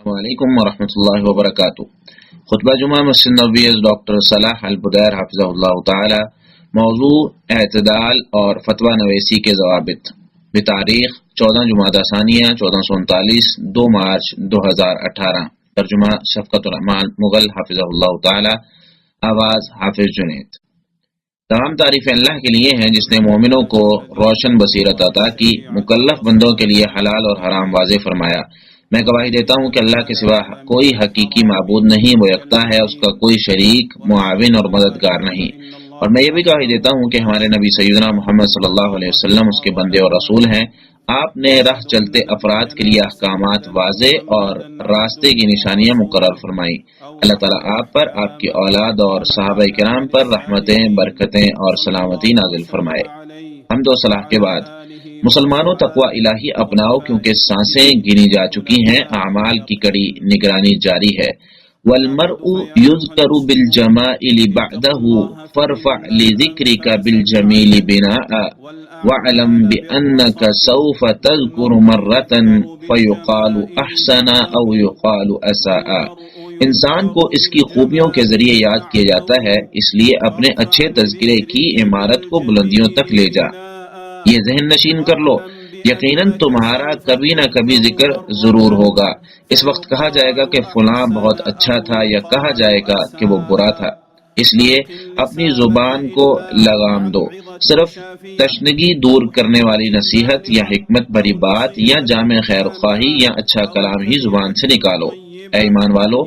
السلام علیکم ورحمۃ اللہ وبرکاتہ۔ خطبہ جمعہ مسجد نبوی ڈاکٹر صلاح البدیر حفظہ اللہ تعالی۔ موضوع اعتدال اور فتویٰ نویسی کے ضوابط، بتاریخ 14 جمادی ثانیہ 1439 2 مارچ 2018۔ ترجمہ شفقت الرحمان مغل حفظہ اللہ تعالی۔ آواز حافظ جنید۔ تمام تعریفیں اللہ کے لیے ہیں جس نے مومنوں کو روشن بصیرت عطا کی، مکلف بندوں کے لیے حلال اور حرام واضح فرمایا۔ میں گواہی دیتا ہوں کہ اللہ کے سوا کوئی حقیقی معبود نہیں، وہ یکتا ہے، اس کا کوئی شریک، معاون اور مددگار نہیں۔ اور میں یہ بھی گواہی دیتا ہوں کہ ہمارے نبی سیدنا محمد صلی اللہ علیہ وسلم اس کے بندے اور رسول ہیں۔ آپ نے راہ چلتے افراد کے لیے احکامات واضح اور راستے کی نشانیاں مقرر فرمائی۔ اللہ تعالیٰ آپ پر، آپ کی اولاد اور صحابہ کرام پر رحمتیں، برکتیں اور سلامتی نازل فرمائے۔ حمد و صلاح کے بعد مسلمانوں تقوی الہی اپناؤ، کیونکہ سانسیں گنی جا چکی ہیں، اعمال کی کڑی نگرانی جاری ہے۔ والمرء یذکر بالجمائل بعدہ فارفع لذکرک بالجمیل بناء واعلم بانک سوف تذکر مرۃ فیقال احسن او یقال اساء۔ انسان کو اس کی خوبیوں کے ذریعے یاد کیا جاتا ہے، اس لیے اپنے اچھے تذکرے کی عمارت کو بلندیوں تک لے جا۔ یہ ذہن نشین کر لو، یقیناً تمہارا کبھی نہ کبھی ذکر ضرور ہوگا۔ اس وقت کہا جائے گا کہ فلاں بہت اچھا تھا، یا کہا جائے گا کہ وہ برا تھا۔ اس لیے اپنی زبان کو لگام دو، صرف تشنگی دور کرنے والی نصیحت یا حکمت بھری بات یا جامع خیر خواہی یا اچھا کلام ہی زبان سے نکالو۔ اے ایمان والو،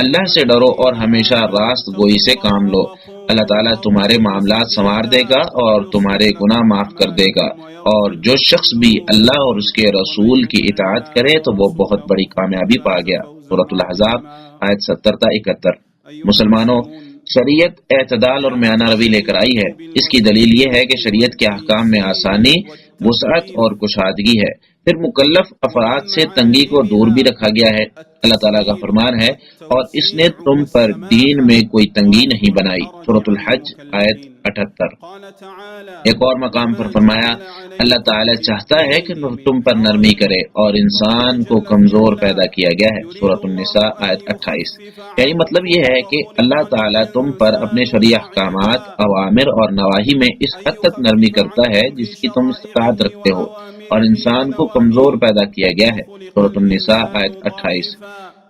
اللہ سے ڈرو اور ہمیشہ راست گوئی سے کام لو۔ اللہ تعالیٰ تمہارے معاملات سنوار دے گا اور تمہارے گناہ معاف کر دے گا، اور جو شخص بھی اللہ اور اس کے رسول کی اطاعت کرے تو وہ بہت بڑی کامیابی پا گیا۔ سورۃ الاحزاب آیت 70 تا 71۔ مسلمانوں، شریعت اعتدال اور میانہ روی لے کر آئی ہے۔ اس کی دلیل یہ ہے کہ شریعت کے احکام میں آسانی، وسعت اور کشادگی ہے۔ پھر مکلف افراد سے تنگی کو دور بھی رکھا گیا ہے۔ اللہ تعالیٰ کا فرمان ہے، اور اس نے تم پر دین میں کوئی تنگی نہیں بنائی۔ سورۃ الحج آیت 78۔ ایک اور مقام پر فرمایا، اللہ تعالیٰ چاہتا ہے کہ تم پر نرمی کرے، اور انسان کو کمزور پیدا کیا گیا ہے۔ سورۃ النساء آیت 28۔ یعنی مطلب یہ ہے کہ اللہ تعالیٰ تم پر اپنے شرعی احکامات، اوامر اور نواہی میں اس حد تک نرمی کرتا ہے جس کی تم استطاعت رکھتے ہو، اور انسان کو کمزور پیدا کیا گیا ہے۔ سورۃ النساء آیت 28۔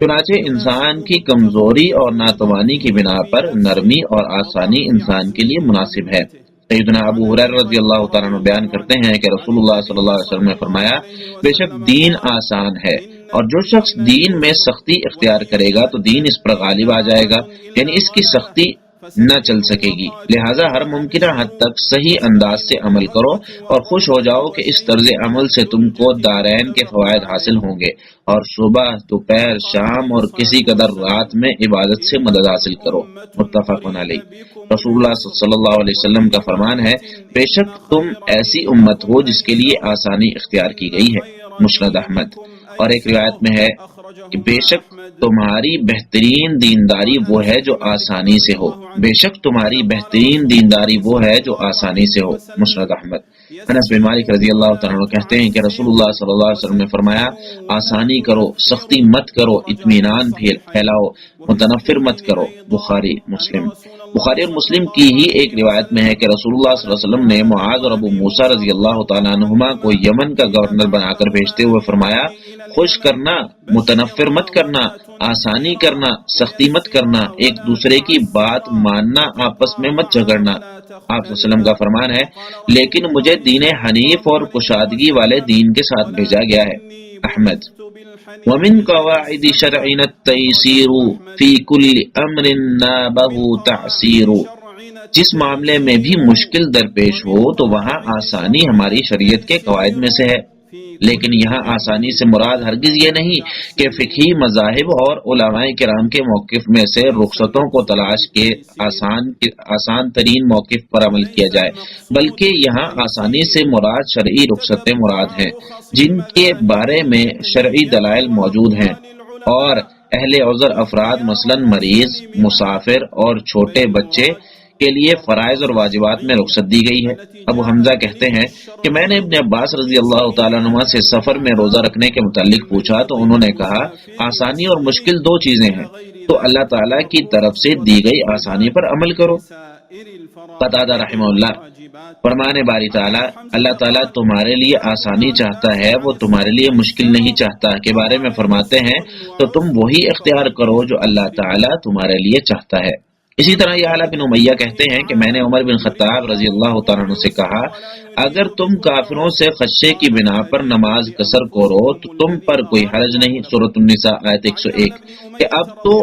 چنانچہ انسان کی کمزوری اور ناتوانی کی بنا پر نرمی اور آسانی انسان کے لیے مناسب ہے۔ سیدنا ابو ہریرہ رضی اللہ تعالیٰ عنہ بیان کرتے ہیں کہ رسول اللہ صلی اللہ علیہ وسلم نے فرمایا، بے شک دین آسان ہے، اور جو شخص دین میں سختی اختیار کرے گا تو دین اس پر غالب آ جائے گا، یعنی اس کی سختی نہ چل سکے گی۔ لہٰذا ہر ممکنہ حد تک صحیح انداز سے عمل کرو، اور خوش ہو جاؤ کہ اس طرز عمل سے تم کو دارین کے فوائد حاصل ہوں گے، اور صبح، دوپہر، شام اور کسی قدر رات میں عبادت سے مدد حاصل کرو۔ متفق علیہ۔ رسول اللہ صلی اللہ علیہ وسلم کا فرمان ہے، بے شک تم ایسی امت ہو جس کے لیے آسانی اختیار کی گئی ہے۔ مسند احمد۔ اور ایک روایت میں ہے کہ بے شک تمہاری بہترین دینداری وہ ہے جو آسانی سے ہو۔ بے شک تمہاری بہترین دینداری وہ ہے جو آسانی سے ہو۔ مسند احمد۔ انس بن مالک رضی اللہ تعالیٰ عنہ کہتے ہیں کہ رسول اللہ صلی اللہ علیہ وسلم نے فرمایا، آسانی کرو، سختی مت کرو، اطمینان پھیلاؤ، متنفر مت کرو۔ بخاری مسلم۔ بخاری اور مسلم کی ہی ایک روایت میں ہے کہ رسول اللہ صلی اللہ علیہ وسلم نے معاذ اور ابو موسیٰ رضی اللہ تعالیٰ عنہما کو یمن کا گورنر بنا کر بھیجتے ہوئے فرمایا، خوش کرنا، متنفر مت کرنا، آسانی کرنا، سختی مت کرنا، ایک دوسرے کی بات ماننا، آپس میں مت جھگڑنا۔ آپ صلی اللہ علیہ وسلم کا فرمان ہے، لیکن مجھے دین حنیف اور کشادگی والے دین کے ساتھ بھیجا گیا ہے۔ احمد۔ ومن قواعد شرعنا التيسير في كل امر نابه تعسير۔ جس معاملے میں بھی مشکل درپیش ہو تو وہاں آسانی ہماری شریعت کے قواعد میں سے ہے، لیکن یہاں آسانی سے مراد ہرگز یہ نہیں کہ فقہی مذاہب اور علماء کرام کے موقف میں سے رخصتوں کو تلاش کے آسان ترین موقف پر عمل کیا جائے، بلکہ یہاں آسانی سے مراد شرعی رخصتیں مراد ہیں جن کے بارے میں شرعی دلائل موجود ہیں، اور اہل عذر افراد مثلا مریض، مسافر اور چھوٹے بچے کے لیے فرائض اور واجبات میں رخصت دی گئی ہے۔ ابو حمزہ کہتے ہیں کہ میں نے ابن عباس رضی اللہ تعالیٰ عنہ سے سفر میں روزہ رکھنے کے متعلق پوچھا تو انہوں نے کہا آسانی اور مشکل دو چیزیں ہیں، تو اللہ تعالیٰ کی طرف سے دی گئی آسانی پر عمل کرو۔ قتادہ رحمہ اللہ فرمانے باری تعالیٰ اللہ تعالیٰ تمہارے لیے آسانی چاہتا ہے، وہ تمہارے لیے مشکل نہیں چاہتا کے بارے میں فرماتے ہیں تو تم وہی اختیار کرو جو اللہ تعالیٰ تمہارے لیے چاہتا ہے۔ اسی طرح یعلا بن امیہ کہتے ہیں کہ میں نے عمر بن خطاب رضی اللہ تعالیٰ عنہ سے کہا اگر تم کافروں سے خدشے کی بنا پر نماز قصر کرو تو تم پر کوئی حرج نہیں۔ سورۃ النساء آیت 101 کہ اب تو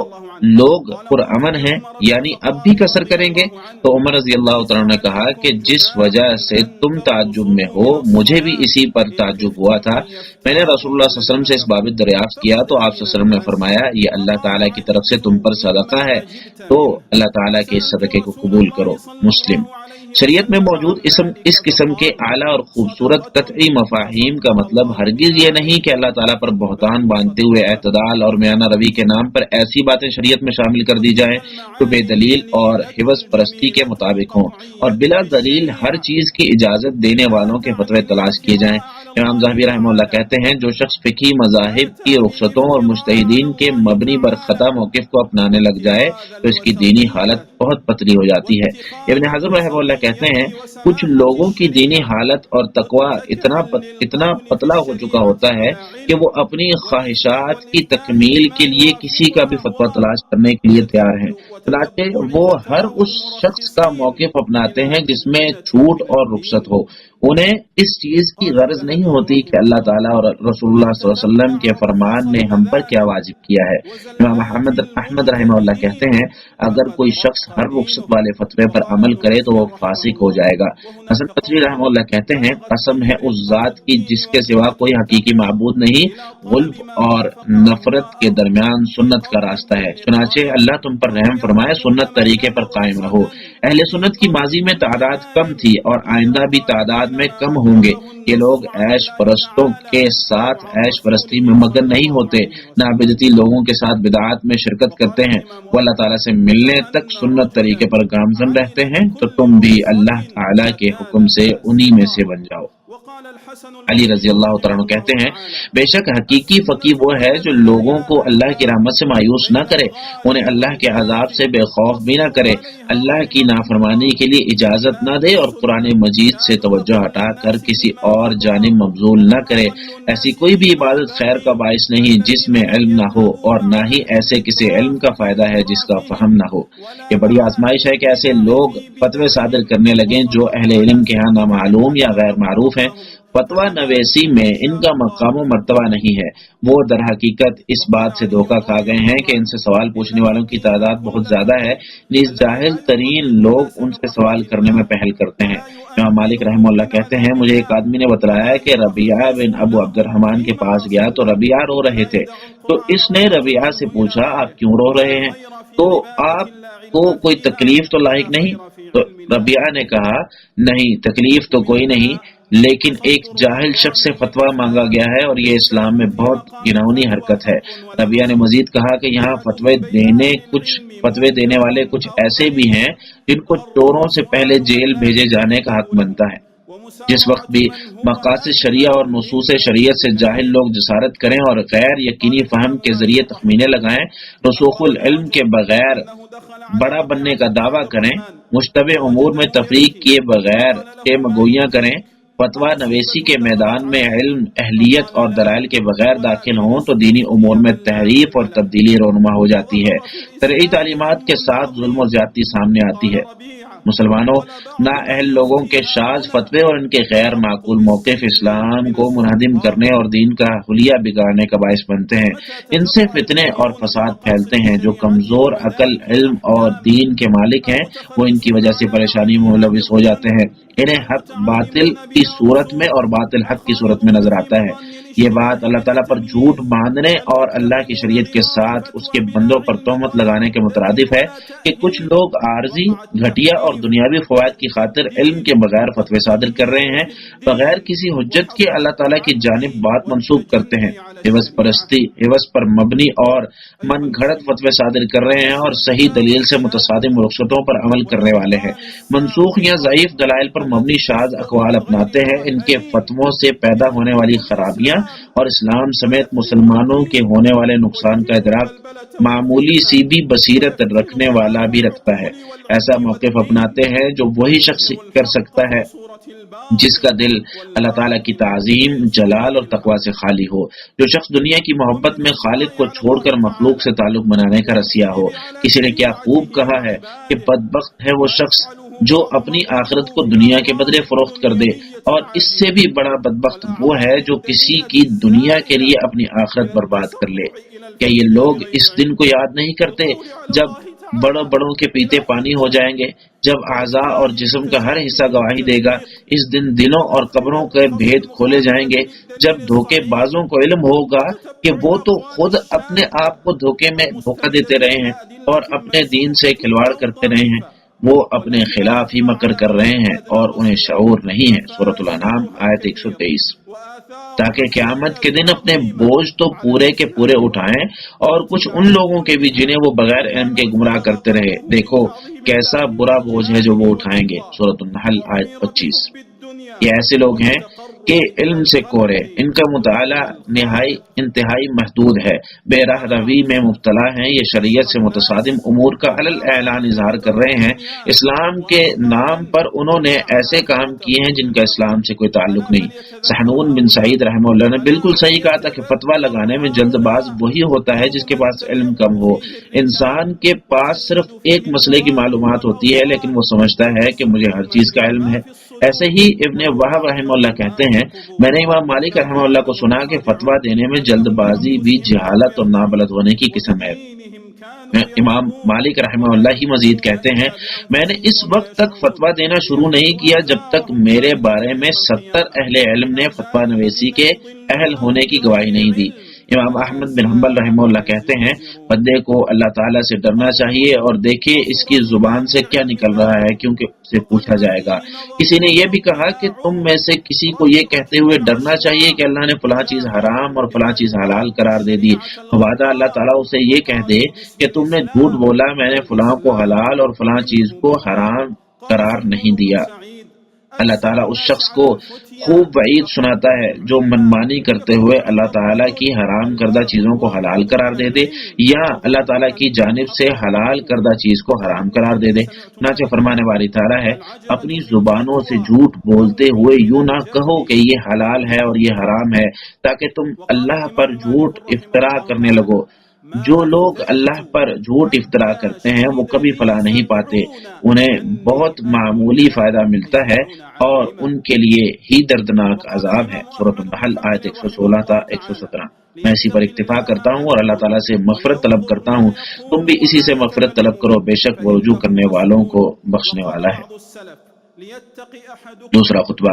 لوگ پرامن ہیں، یعنی اب بھی قصر کریں گے؟ تو عمر رضی اللہ تعالیٰ نے کہا کہ جس وجہ سے تم تعجب میں ہو مجھے بھی اسی پر تعجب ہوا تھا۔ میں نے رسول اللہ صلی اللہ علیہ وسلم سے اس بابت دریافت کیا تو آپ صلی اللہ علیہ وسلم نے فرمایا یہ اللہ تعالیٰ کی طرف سے تم پر صدقہ ہے، تو اللہ تعالیٰ کے اس صدقے کو قبول کرو۔ مسلم۔ شریعت میں موجود اس قسم کے اعلیٰ اور خوبصورت قطعی مفاہیم کا مطلب ہرگز یہ نہیں کہ اللہ تعالیٰ پر بہتان باندھتے ہوئے اعتدال اور میانہ روی کے نام پر ایسی باتیں شریعت میں شامل کر دی جائیں جو بے دلیل اور حوث پرستی کے مطابق ہوں اور بلا دلیل ہر چیز کی اجازت دینے والوں کے فتوے تلاش کیے جائیں۔ امام ذہبی رحمہ اللہ کہتے ہیں جو شخص فقہی مذاہب کی رخصتوں اور مجتہدین کے مبنی پر خطا موقف کو اپنانے لگ جائے تو اس کی دینی حالت بہت پتلی ہو جاتی ہے۔ ابن حزم رحمہ اللہ کہتے ہیں کچھ لوگوں کی دینی حالت اور تقوی اتنا پتلا ہو چکا ہوتا ہے کہ وہ اپنی خواہشات کی تکمیل کے لیے کسی کا بھی فتویٰ تلاش کرنے کے لیے تیار ہیں، چنانچہ وہ ہر اس شخص کا موقف اپناتے ہیں جس میں چھوٹ اور رخصت ہو۔ انہیں اس چیز کی غرض نہیں ہوتی کہ اللہ تعالیٰ اور رسول اللہ صلی اللہ علیہ وسلم کے فرمان نے ہم پر کیا واجب کیا ہے۔ امام احمد رحمہ اللہ کہتے ہیں اگر کوئی شخص ہر رخصت والے فتوے پر عمل کرے تو وہ فاسق ہو جائے گا۔ حسن بصری رحمہ اللہ کہتے ہیں قسم ہے اس ذات کی جس کے سوا کوئی حقیقی معبود نہیں، غلب اور نفرت کے درمیان سنت کا راستہ ہے، چنانچہ اللہ تم پر رحم فرمائے سنت طریقے پر قائم رہو۔ اہل سنت کی ماضی میں تعداد کم تھی اور آئندہ بھی تعداد میں کم ہوں گے۔ یہ لوگ عیش پرستوں کے ساتھ عیش پرستی میں مگن نہیں ہوتے، نہ بدعتی لوگوں کے ساتھ بدعات میں شرکت کرتے ہیں، وہ اللہ تعالیٰ سے ملنے تک سنت طریقے پر گامزن رہتے ہیں، تو تم بھی اللہ تعالیٰ کے حکم سے انہی میں سے بن جاؤ۔ علی رضی اللہ تعالیٰ عنہ کہتے ہیں بے شک حقیقی فقیہ وہ ہے جو لوگوں کو اللہ کی رحمت سے مایوس نہ کرے، انہیں اللہ کے عذاب سے بے خوف بھی نہ کرے، اللہ کی نافرمانی کے لیے اجازت نہ دے اور قرآن مجید سے توجہ ہٹا کر کسی اور جانب مبذول نہ کرے۔ ایسی کوئی بھی عبادت خیر کا باعث نہیں جس میں علم نہ ہو، اور نہ ہی ایسے کسی علم کا فائدہ ہے جس کا فہم نہ ہو۔ یہ بڑی آزمائش ہے کہ ایسے لوگ فتوے صادر کرنے لگیں جو اہل علم کے ہاں نامعلوم یا غیر معروف ہیں۔ فتویٰ نویسی میں ان کا مقام و مرتبہ نہیں ہے، وہ در حقیقت اس بات سے دھوکہ کھا گئے ہیں کہ ان سے سوال پوچھنے والوں کی تعداد بہت زیادہ ہے، نیز جاہل ترین لوگ ان سے سوال کرنے میں پہل کرتے ہیں۔ امام مالک رحمہ اللہ کہتے ہیں مجھے ایک آدمی نے بتلایا کہ ربیعہ بن ابو عبد الرحمن کے پاس گیا تو ربیعہ رو رہے تھے، تو اس نے ربیعہ سے پوچھا آپ کیوں رو رہے ہیں؟ تو آپ کو کوئی تکلیف تو لاحق نہیں؟ تو ربیعہ نے کہا نہیں تکلیف تو کوئی نہیں، لیکن ایک جاہل شخص سے فتویٰ مانگا گیا ہے اور یہ اسلام میں بہت گھناؤنی حرکت ہے۔ ربیعہ نے مزید کہا کہ یہاں فتوے دینے والے کچھ ایسے بھی ہیں جن کو چوروں سے پہلے جیل بھیجے جانے کا حق بنتا ہے۔ جس وقت بھی مقاصد شریعہ اور نصوص شریعت سے جاہل لوگ جسارت کریں اور غیر یقینی فہم کے ذریعے تخمینے لگائیں، رسوخ العلم کے بغیر بڑا بننے کا دعویٰ کریں، مشتبہ امور میں تفریق کیے بغیر مگوئیاں کریں، فتویٰ نویسی کے میدان میں علم، اہلیت اور دلائل کے بغیر داخل ہوں تو دینی امور میں تحریف اور تبدیلی رونما ہو جاتی ہے، شرعی تعلیمات کے ساتھ ظلم و زیادتی سامنے آتی ہے۔ مسلمانوں، نااہل لوگوں کے شاذ فتوے اور ان کے غیر معقول موقف اسلام کو منہدم کرنے اور دین کا حلیہ بگاڑنے کا باعث بنتے ہیں۔ ان سے فتنے اور فساد پھیلتے ہیں۔ جو کمزور عقل، علم اور دین کے مالک ہیں وہ ان کی وجہ سے پریشانی میں ملوث ہو جاتے ہیں۔ انہیں حق باطل کی صورت میں اور باطل حق کی صورت میں نظر آتا ہے۔ یہ بات اللہ تعالیٰ پر جھوٹ باندھنے اور اللہ کی شریعت کے ساتھ اس کے بندوں پر تہمت لگانے کے مترادف ہے کہ کچھ لوگ عارضی، گھٹیا اور دنیاوی فوائد کی خاطر علم کے بغیر فتوے صادر کر رہے ہیں، بغیر کسی حجت کے اللہ تعالیٰ کی جانب بات منسوخ کرتے ہیں، عوض پرستی، عوض پر مبنی اور من گھڑت فتوے صادر کر رہے ہیں اور صحیح دلیل سے متصادم رخصتوں پر عمل کرنے والے ہیں، منسوخ یا ضعیف دلائل پر مبنی شاذ اقوال اپناتے ہیں۔ ان کے فتووں سے پیدا ہونے والی خرابیاں اور اسلام سمیت مسلمانوں کے ہونے والے نقصان کا ادراک معمولی سی بھی بصیرت رکھنے والا بھی رکھتا ہے۔ ایسا موقف اپناتے ہیں جو وہی شخص کر سکتا ہے جس کا دل اللہ تعالیٰ کی تعظیم، جلال اور تقوی سے خالی ہو، جو شخص دنیا کی محبت میں خالق کو چھوڑ کر مخلوق سے تعلق بنانے کا رسیا ہو۔ کسی نے کیا خوب کہا ہے کہ بدبخت ہے وہ شخص جو اپنی آخرت کو دنیا کے بدلے فروخت کر دے، اور اس سے بھی بڑا بدبخت وہ ہے جو کسی کی دنیا کے لیے اپنی آخرت برباد کر لے۔ کیا یہ لوگ اس دن کو یاد نہیں کرتے جب بڑوں بڑوں کے پیتے پانی ہو جائیں گے، جب اعضاء اور جسم کا ہر حصہ گواہی دے گا؟ اس دن دلوں اور قبروں کے بھید کھولے جائیں گے، جب دھوکے بازوں کو علم ہوگا کہ وہ تو خود اپنے آپ کو دھوکے میں دھوکہ دیتے رہے ہیں اور اپنے دین سے کھلواڑ کرتے رہے ہیں، وہ اپنے خلاف ہی مکر کر رہے ہیں اور انہیں شعور نہیں ہے۔ سورۃ الانعام آیت 123۔ تاکہ قیامت کے دن اپنے بوجھ تو پورے کے پورے اٹھائیں اور کچھ ان لوگوں کے بھی جنہیں وہ بغیر علم کے گمراہ کرتے رہے، دیکھو کیسا برا بوجھ ہے جو وہ اٹھائیں گے۔ سورۃ النحل آیت 25۔ یہ ایسے لوگ ہیں کہ علم سے کورے، ان کا مطالعہ انتہائی محدود ہے، بے راہ روی میں مبتلا ہیں، یہ شریعت سے متصادم امور کا علل اعلان اظہار کر رہے ہیں، اسلام کے نام پر انہوں نے ایسے کام کیے ہیں جن کا اسلام سے کوئی تعلق نہیں۔ سحنون بن سعید رحمہ اللہ نے بالکل صحیح کہا تھا کہ فتویٰ لگانے میں جلد باز وہی ہوتا ہے جس کے پاس علم کم ہو۔ انسان کے پاس صرف ایک مسئلے کی معلومات ہوتی ہے لیکن وہ سمجھتا ہے کہ مجھے ہر چیز کا علم ہے۔ ایسے ہی ابن وہب رحمہ اللہ کہتے ہیں، میں نے امام مالک رحمہ اللہ کو سنا کہ فتویٰ دینے میں جلد بازی بھی جہالت اور نابلد ہونے کی قسم ہے۔ امام مالک رحمہ اللہ ہی مزید کہتے ہیں، میں نے اس وقت تک فتویٰ دینا شروع نہیں کیا جب تک میرے بارے میں 70 اہل علم نے فتویٰ نویسی کے اہل ہونے کی گواہی نہیں دی۔ امام احمد بن حنبل رحمہ اللہ کہتے ہیں، بندے کو اللہ تعالیٰ سے ڈرنا چاہیے اور دیکھے اس کی زبان سے کیا نکل رہا ہے، کیونکہ اس سے پوچھا جائے گا۔ کسی نے یہ بھی کہا کہ تم میں سے کسی کو یہ کہتے ہوئے ڈرنا چاہیے کہ اللہ نے فلاں چیز حرام اور فلاں چیز حلال قرار دے دی، مبادا اللہ تعالیٰ اسے یہ کہہ دے کہ تم نے جھوٹ بولا، میں نے فلاں کو حلال اور فلاں چیز کو حرام قرار نہیں دیا۔ اللہ تعالیٰ اس شخص کو خوب وعید سناتا ہے جو منمانی کرتے ہوئے اللہ تعالیٰ کی حرام کردہ چیزوں کو حلال قرار دے دے یا اللہ تعالیٰ کی جانب سے حلال کردہ چیز کو حرام قرار دے دے۔ چنانچہ فرمانے والی تعالیٰ ہے، اپنی زبانوں سے جھوٹ بولتے ہوئے یوں نہ کہو کہ یہ حلال ہے اور یہ حرام ہے تاکہ تم اللہ پر جھوٹ افطرا کرنے لگو۔ جو لوگ اللہ پر جھوٹ افطرا کرتے ہیں وہ کبھی فلاح نہیں پاتے، انہیں بہت معمولی فائدہ ملتا ہے اور ان کے لیے ہی دردناک عذاب ہے۔ سورۃ النحل آیت 116 تا 117۔ میں اسی پر اکتفا کرتا ہوں اور اللہ تعالیٰ سے مغفرت طلب کرتا ہوں، تم بھی اسی سے مغفرت طلب کرو، بے شک وہ رجوع کرنے والوں کو بخشنے والا ہے۔ دوسرا خطبہ،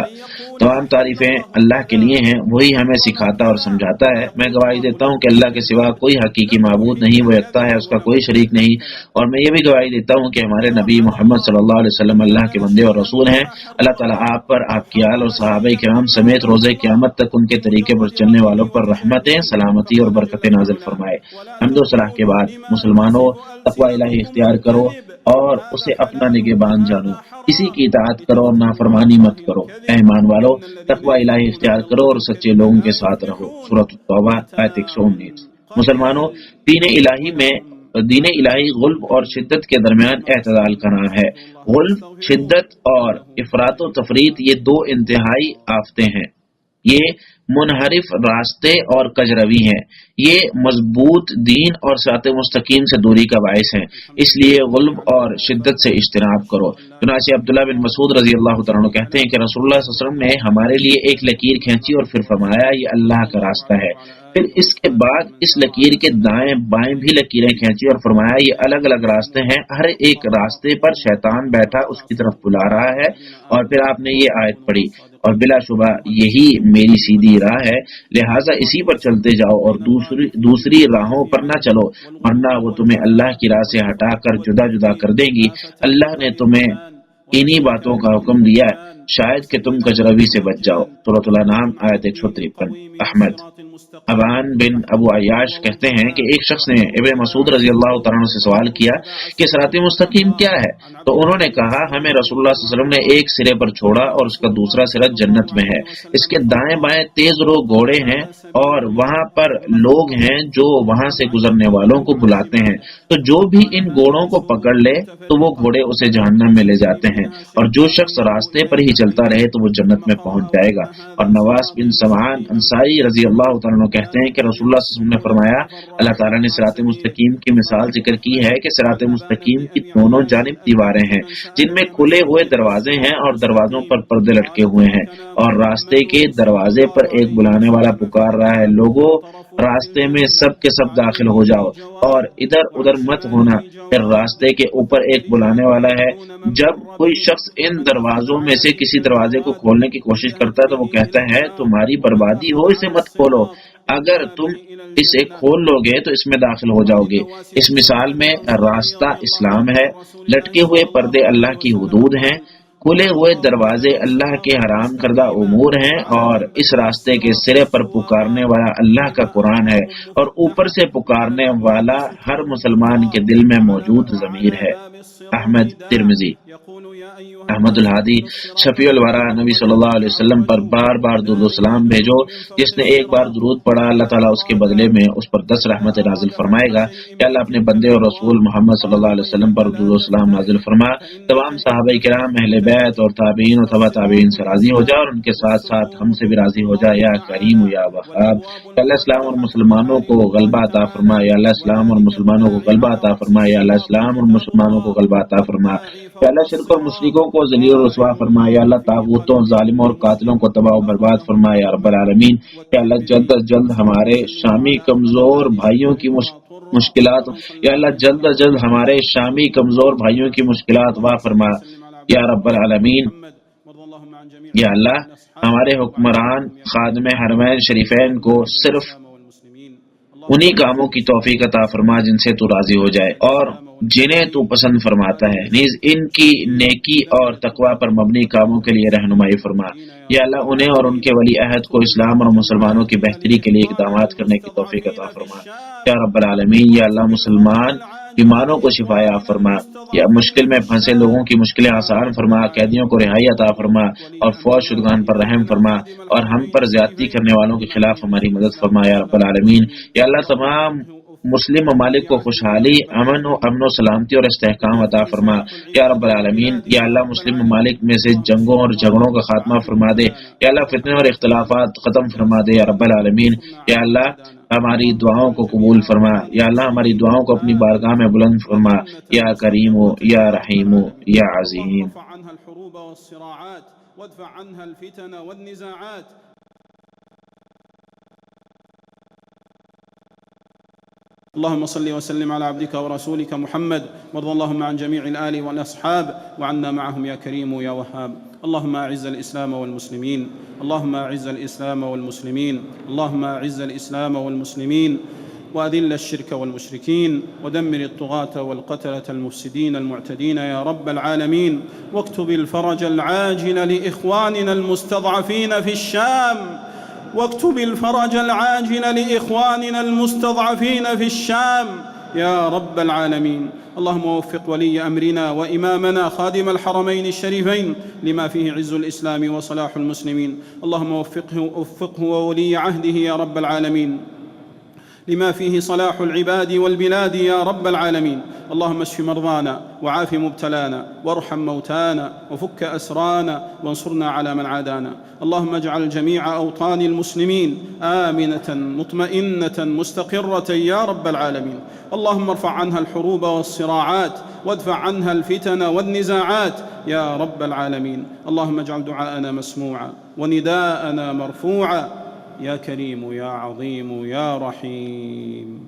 تمام تعریفیں اللہ کے لیے ہیں، وہی ہمیں سکھاتا اور سمجھاتا ہے۔ میں گواہی دیتا ہوں کہ اللہ کے سوا کوئی حقیقی معبود نہیں، وہ یکتا ہے، اس کا کوئی شریک نہیں، اور میں یہ بھی گواہی دیتا ہوں کہ ہمارے نبی محمد صلی اللہ علیہ وسلم اللہ کے بندے اور رسول ہیں۔ اللہ تعالیٰ آپ پر، آپ کی آل اور صحابہ کرام سمیت روز قیامت تک ان کے طریقے پر چلنے والوں پر رحمتیں، سلامتی اور برکتیں نازل فرمائے۔ حمد و ثنا کے بعد مسلمانوں، تقوی الہی اختیار کرو اور اسے اپنا نگہبان جانو، کسی کی اطاعت کرو اور نافرمانی مت کرو۔ اے ایمان والو، تقوی الہی اختیار کرو اور سچے لوگوں کے ساتھ رہو۔ سورۃ التوبہ آیت 119۔ مسلمانوں، دین الہی غلب اور شدت کے درمیان اعتدال کا نام ہے۔ غلب، شدت اور افراط و تفریط یہ دو انتہائی آفتیں ہیں۔ یہ منحرف راستے اور کجروی ہیں، یہ مضبوط دین اور صراط مستقیم سے دوری کا باعث ہیں، اس لیے غلب اور شدت سے اجتناب کرو۔ چنانچہ عبداللہ بن مسعود رضی اللہ تعالیٰ عنہ کہتے ہیں کہ رسول اللہ صلی اللہ علیہ وسلم نے ہمارے لیے ایک لکیر کھینچی اور پھر فرمایا یہ اللہ کا راستہ ہے، پھر اس کے بعد اس لکیر کے دائیں بائیں بھی لکیریں کھینچی اور فرمایا یہ الگ الگ راستے ہیں، ہر ایک راستے پر شیطان بیٹھا اس کی طرف بلا رہا ہے، اور پھر آپ نے یہ آیت پڑھی اور بلا شبہ یہی میری سیدھی راہ ہے، لہٰذا اسی پر چلتے جاؤ اور دوسری راہوں پر نہ چلو، ورنہ وہ تمہیں اللہ کی راہ سے ہٹا کر جدا جدا کر دیں گی۔ اللہ نے تمہیں انہی باتوں کا حکم دیا ہے شاید کہ تم کجروی سے بچ جاؤ۔ سورۃ الانعام آیت 153۔ احمد ابان بن ابو عیاش کہتے ہیں کہ ایک شخص نے ابن مسعود رضی اللہ تعالیٰ عنہ سے سوال کیا کہ صراط مستقیم کیا ہے؟ تو انہوں نے کہا ہمیں رسول اللہ صلی اللہ علیہ وسلم نے ایک سرے پر چھوڑا اور اس کا دوسرا سرا جنت میں ہے، اس کے دائیں بائیں تیز رو گھوڑے ہیں اور وہاں پر لوگ ہیں جو وہاں سے گزرنے والوں کو بلاتے ہیں، تو جو بھی ان گھوڑوں کو پکڑ لے تو وہ گھوڑے اسے جہنم میں لے جاتے ہیں، اور جو شخص راستے پر ہی چلتا رہے تو وہ جنت میں پہنچ جائے گا۔ اور نواس بن سمعان انصاری رضی اللہ تعالیٰ عنہ کہتے ہیں کہ رسول اللہ صلی اللہ علیہ وسلم نے فرمایا اللہ تعالیٰ نے صراط مستقیم کی مثال ذکر کی ہے کہ صراط مستقیم کی دونوں جانب دیواریں ہیں جن میں کھلے ہوئے دروازے ہیں اور دروازوں پر پردے لٹکے ہوئے ہیں، اور راستے کے دروازے پر ایک بلانے والا پکار رہا ہے لوگوں راستے میں سب کے سب داخل ہو جاؤ اور ادھر ادھر مت ہونا۔ پھر راستے کے اوپر ایک بلانے والا ہے، جب کوئی شخص ان دروازوں میں سے کسی دروازے کو کھولنے کی کوشش کرتا ہے تو وہ کہتا ہے تمہاری بربادی ہو، اسے مت کھولو، اگر تم اسے کھول لو گے تو اس میں داخل ہو جاؤ گے۔ اس مثال میں راستہ اسلام ہے، لٹکے ہوئے پردے اللہ کی حدود ہیں، کھلے ہوئے دروازے اللہ کے حرام کردہ امور ہیں، اور اس راستے کے سرے پر پکارنے والا اللہ کا قرآن ہے، اور اوپر سے پکارنے والا ہر مسلمان کے دل میں موجود ضمیر ہے۔ احمد ترمذی احمد الہادی شفیع الورا نبی صلی اللہ علیہ وسلم پر بار بار درود و سلام بھیجو، جس نے ایک بار درود پڑھا اللہ تعالیٰ اس کے بدلے میں اس پر 10 رحمت نازل فرمائے گا۔ کہ اللہ اپنے بندے اور رسول محمد صلی اللہ علیہ وسلم پر درود و سلام نازل فرما، تمام صحابہ کرام اہل بیت اور تابعین و تبع تابعین سے راضی ہو جا، اور ان کے ساتھ ساتھ ہم سے بھی راضی ہو جا، یا کریم یا وہاب۔ کہ اللہ اسلام اور مسلمانوں کو غلبہ عطا فرما، یا اللہ اسلام اور مسلمانوں کو غلبہ عطا فرما، یا اللہ اسلام اور مسلمانوں کو غلبہ عطا فرما۔ کہ اللہ شرک اور مشرکوں کو ذلیل اور رسوا فرما، یا اللہ طاغوتوں ظالموں اور قاتلوں کو تباہ و برباد فرما، یا رب العالمین۔ کہ اللہ جلد از جلد ہمارے شامی کمزور بھائیوں کی مشکلات، یا اللہ جلد از جلد ہمارے شامی کمزور بھائیوں کی مشکلات وا فرما، یا رب العالمین۔ یا اللہ ہمارے حکمران خادم حرمین شریفین کو صرف انہی کاموں کی توفیق عطا فرما جن سے تو راضی ہو جائے اور جنہیں تو پسند فرماتا ہے، نیز ان کی نیکی اور تقوی پر مبنی کاموں کے لیے رہنمائی فرما۔ یا اللہ انہیں اور ان کے ولی عہد کو اسلام اور مسلمانوں کی بہتری کے لیے اقدامات کرنے کی توفیق عطا فرما، یا رب العالمین۔ یا اللہ مسلمان بیماروں کو شفا یاب فرما، یا مشکل میں پھنسے لوگوں کی مشکلیں آسان فرما، قیدیوں کو رہائی عطا فرما، اور فوت شدگان پر رحم فرما، اور ہم پر زیادتی کرنے والوں کے خلاف ہماری مدد فرما، یا رب العالمین۔ یا اللہ تمام مسلم ممالک کو خوشحالی، امن و سلامتی اور استحکام عطا فرما، یا رب العالمین۔ یا اللہ مسلم ممالک میں سے جنگوں اور جھگڑوں کا خاتمہ فرما دے، یا اللہ فتنے اور اختلافات ختم فرما دے، یا رب العالمین۔ یا اللہ ہماری دعاؤں کو قبول فرما، یا اللہ ہماری دعاؤں کو اپنی بارگاہ میں بلند فرما، یا کریم یا رحیم یا عظیم۔ اللهم صل وسلم على عبدك ورسولك محمد، وارض اللهم عن جميع الآل والأصحاب وعنا معهم يا كريم يا وهاب. اللهم أعز الإسلام والمسلمين، اللهم أعز الإسلام والمسلمين، اللهم أعز الإسلام والمسلمين، وأذل الشرك والمشركين، ودمر الطغاة والقتلة المفسدين المعتدين يا رب العالمين. واكتب الفرج العاجل لإخواننا المستضعفين في الشام، واكتب الفرج العاجل لإخواننا المستضعفين في الشام يا رب العالمين. اللهم وفق ولي أمرنا وإمامنا خادم الحرمين الشريفين لما فيه عز الإسلام وصلاح المسلمين. اللهم وفقه وولي عهده يا رب العالمين لما فيه صلاح العباد والبلاد يا رب العالمين. اللهم اشف مرضانا وعاف مبتلانا وارحم موتانا وفك أسرانا وانصرنا على من عادانا. اللهم اجعل جميع أوطان المسلمين آمنة مطمئنة مستقرة يا رب العالمين. اللهم ارفع عنها الحروب والصراعات وادفع عنها الفتن والنزاعات يا رب العالمين. اللهم اجعل دعاءنا مسموعا ونداءنا مرفوعا يا كريم يا عظيم يا رحيم.